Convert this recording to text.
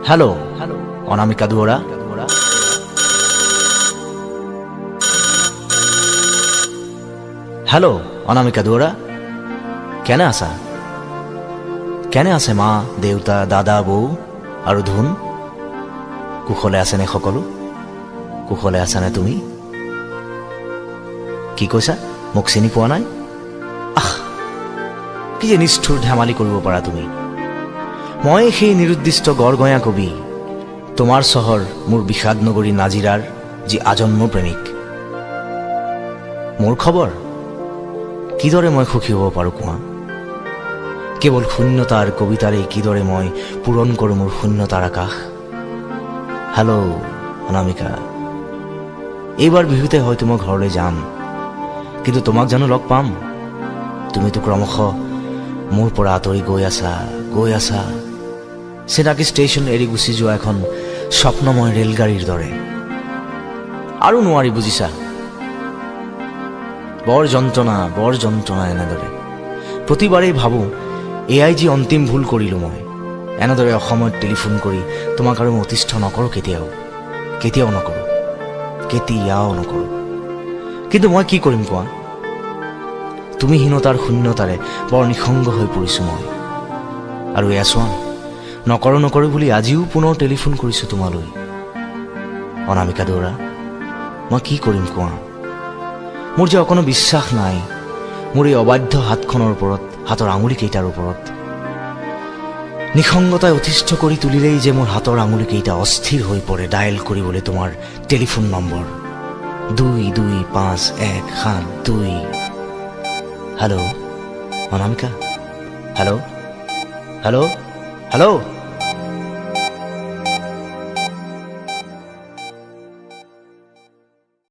Hello Anamika Duwara. Hello Anamika Duwara, কেনে আছা? কেনে আছে মা, দেউতা, দাদা, বৌ আৰু ধুন? কুশলে আছেনে সকলো? কুশলে আছানে তুমি? কি কৈছা? মোক চিনি পোৱা নাই? আহ, কি যে নিষ্ঠুৰ ধেমালি কৰিব পাৰা তুমি। মই সেই নিৰুদ্দিষ্ট গড়গঞা কবি, তোমাৰ চহৰ মোৰ বিষাদ নগৰী নাজিৰাৰ যি আজন্ম প্ৰেমিক। মোৰ খবৰ কিদৰে মই সুখী হ'ব পাৰোঁ কোৱা? কেৱল শূন্যতাৰ কবিতাৰে কিদৰে মই পূৰণ কৰোঁ মোৰ শূন্যতাৰ আকাশ। হেল্ল' অনামিকা, এইবাৰ বিহুতে হয়তো মই ঘৰলৈ যাম, কিন্তু তোমাক জানো লগ পাম? তুমিতো ক্ৰমশ মোৰ পৰা আঁতৰি গৈ আছা চিনাকি ষ্টেচন এৰি গুচি যোৱা এখন স্বপ্নময় ৰেলগাড়ীৰ দৰে। আৰু নোৱাৰি বুজিছা, বৰ যন্ত্ৰণা এনেদৰে। প্ৰতিবাৰেই ভাবোঁ এয়াই যি অন্তিম ভুল কৰিলোঁ মই, এনেদৰে অসময়ত টেলিফোন কৰি তোমাক আৰু মই অতিষ্ঠ নকৰোঁ কেতিয়াও নকৰোঁ। কিন্তু মই কি কৰিম কোৱা? তুমিহীনতাৰ শূন্যতাৰে বৰ নিসংগ হৈ পৰিছোঁ মই। আৰু এয়া চোৱা, নকৰোঁ বুলি আজিও পুনৰ টেলিফোন কৰিছোঁ তোমালৈ। অনামিকা দুৱৰা, মই কি কৰিম কোৱা? মোৰ যে অকণো বিশ্বাস নাই মোৰ এই অবাধ্য হাতখনৰ ওপৰত, হাতৰ আঙুলিকেইটাৰ ওপৰত। নিসংগতাই অতিষ্ঠ কৰি তুলিলেই যে মোৰ হাতৰ আঙুলিকেইটা অস্থিৰ হৈ পৰে ডায়েল কৰিবলৈ তোমাৰ telephone number 225172। Hello' Anamika, hello'.